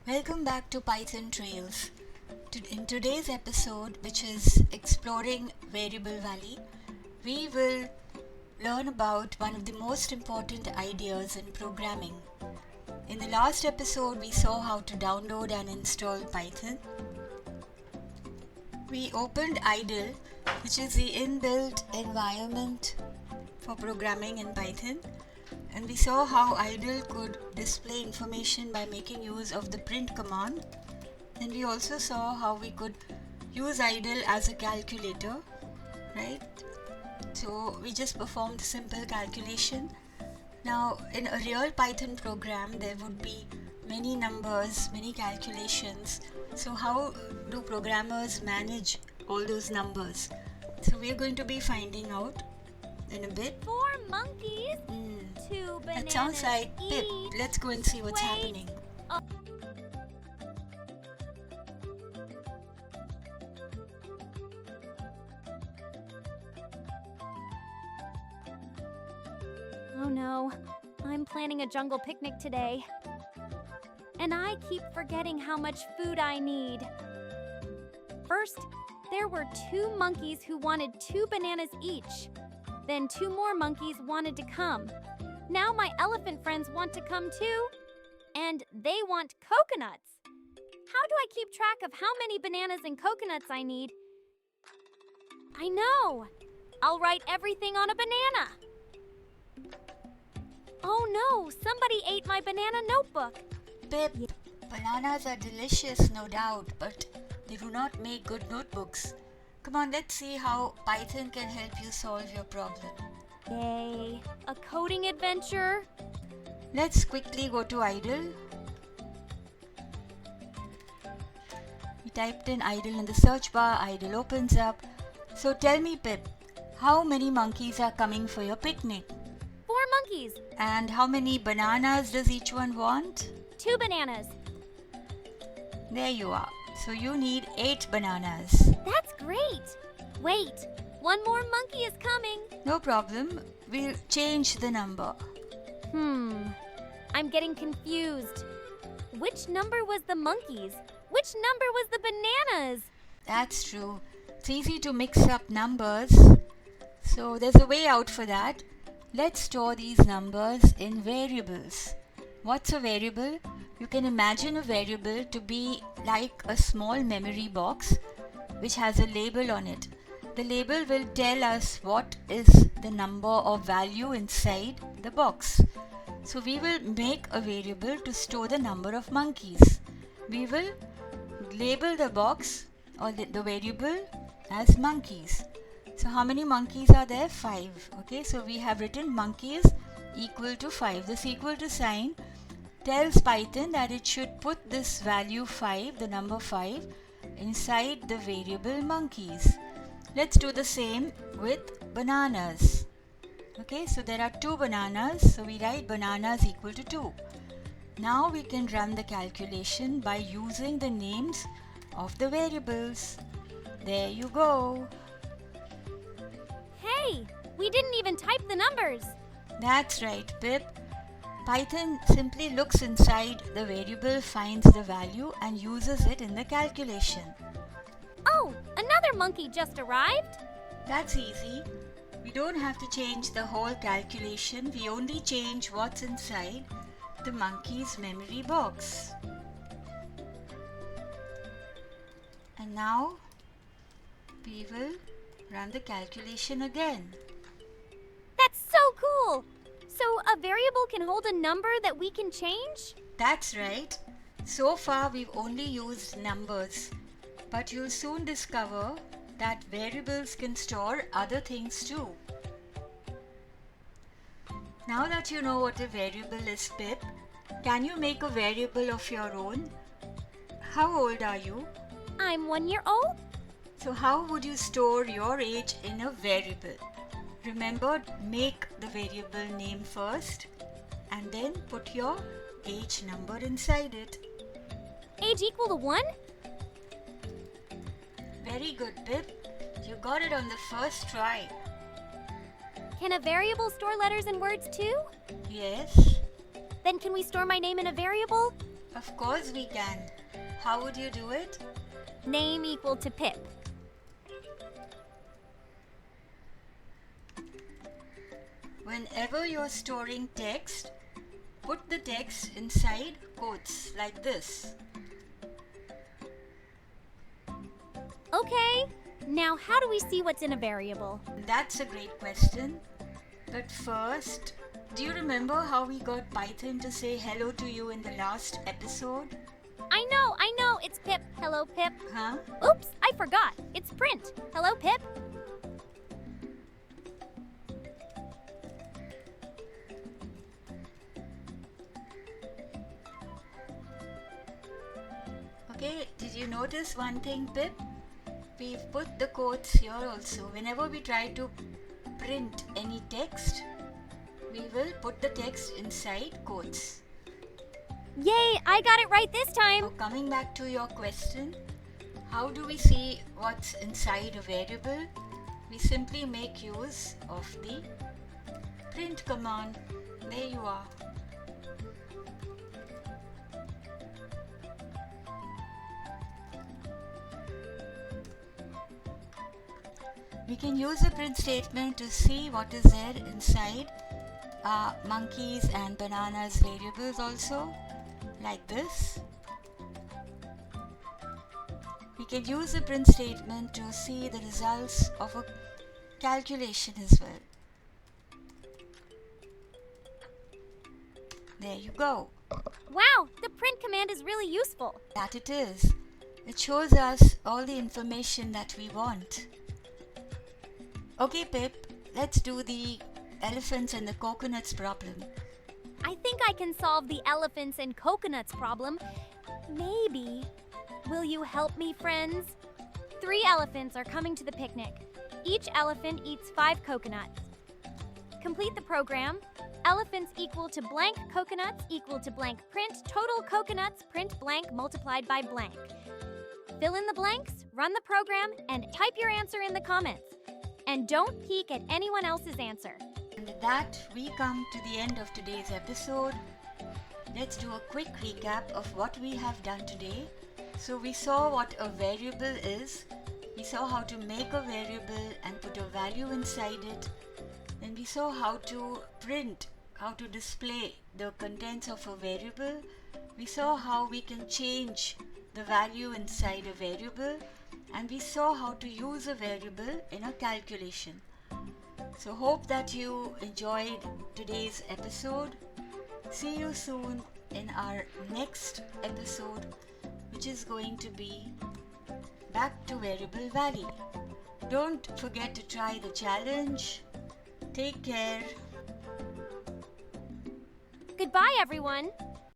Welcome back to Python Trails. In today's episode, which is exploring Variable Valley, we will learn about one of the most important ideas in programming. In the last episode, we saw how to download and install Python. We opened idle, which is the inbuilt environment for programming in Python. And we saw how idle could display information by making use of the print command. Then we also saw how we could use idle as a calculator, right? So we just performed simple calculation. Now in a real Python program there would be many numbers, many calculations. So how do programmers manage all those numbers? So we are going to be finding out in a bit. 4 monkeys, 2 bananas. That sounds like Pip. Let's go and see what's Wait. happening. Oh no, I'm planning a jungle picnic today. And I keep forgetting how much food I need. First, there were 2 monkeys who wanted 2 bananas each. Then 2 more monkeys wanted to come. Now my elephant friends want to come too. And they want coconuts. How do I keep track of how many bananas and coconuts I need? I know! I'll write everything on a banana. Oh no, somebody ate my banana notebook. Pip, bananas are delicious, no doubt, but they do not make good notebooks. Come on, let's see how Python can help you solve your problem. Yay, a coding adventure? Let's quickly go to idle. We typed in idle in the search bar, idle opens up. So tell me, Pip, how many monkeys are coming for your picnic? 4 monkeys, And how many bananas does each one want? 2 bananas. There you are. So you need 8 bananas. That's great. Wait, 1 more monkey is coming. No problem. We'll change the number. I'm getting confused. Which number was the monkeys? Which number was the bananas? That's true. It's easy to mix up numbers. So there's a way out for that. Let's store these numbers in variables. What's a variable? You can imagine a variable to be like a small memory box which has a label on it. The label will tell us what is the number or value inside the box. So we will make a variable to store the number of monkeys. We will label the box or the variable as monkeys. So how many monkeys are there? 5. Okay, so we have written monkeys equal to 5. This equal to sign tells Python that it should put this value 5, the number 5, inside the variable monkeys. Let's do the same with bananas. Okay, so there are 2 bananas, so we write bananas equal to 2. Now we can run the calculation by using the names of the variables. There you go. Hey, we didn't even type the numbers. That's right, Pip. Python simply looks inside the variable, finds the value and uses it in the calculation. Oh, another monkey just arrived. That's easy. We don't have to change the whole calculation. We only change what's inside the monkey's memory box. And now we will run the calculation again. That's so cool. So a variable can hold a number that we can change? That's right. So far we've only used numbers, but you'll soon discover that variables can store other things too. Now that you know what a variable is, Pip, can you make a variable of your own? How old are you? I'm 1 year old. So how would you store your age in a variable? Remember, make the variable name first and then put your age number inside it. Age equal to 1? Very good, Pip. You got it on the first try. Can a variable store letters and words too? Yes. Then can we store my name in a variable? Of course we can. How would you do it? Name equal to Pip. Whenever you're storing text, put the text inside quotes like this. Okay, now how do we see what's in a variable? That's a great question. But first, do you remember how we got Python to say hello to you in the last episode? I know, it's Pip. Hello, Pip. Huh? Oops, I forgot. It's print. Hello, Pip. Okay, did you notice one thing, Pip? We've put the quotes here also. Whenever we try to print any text, we will put the text inside quotes. Yay, I got it right this time. Now coming back to your question, how do we see what's inside a variable? We simply make use of the print command. There you are. We can use a print statement to see what is there inside monkeys and bananas variables also, like this. We can use a print statement to see the results of a calculation as well. There you go. Wow, the print command is really useful. That it is. It shows us all the information that we want. Okay, Pip, let's do the elephants and the coconuts problem. I think I can solve the elephants and coconuts problem. Maybe. Will you help me, friends? 3 elephants are coming to the picnic. Each elephant eats 5 coconuts. Complete the program. Elephants equal to blank coconuts equal to blank print total coconuts print blank multiplied by blank. Fill in the blanks, run the program, and type your answer in the comments. And don't peek at anyone else's answer. And with that, we come to the end of today's episode. Let's do a quick recap of what we have done today. So we saw what a variable is. We saw how to make a variable and put a value inside it. Then we saw how to print, how to display the contents of a variable. We saw how we can change the value inside a variable. And we saw how to use a variable in a calculation. So hope that you enjoyed today's episode. See you soon in our next episode, which is going to be Back to Variable Valley. Don't forget to try the challenge. Take care. Goodbye, everyone.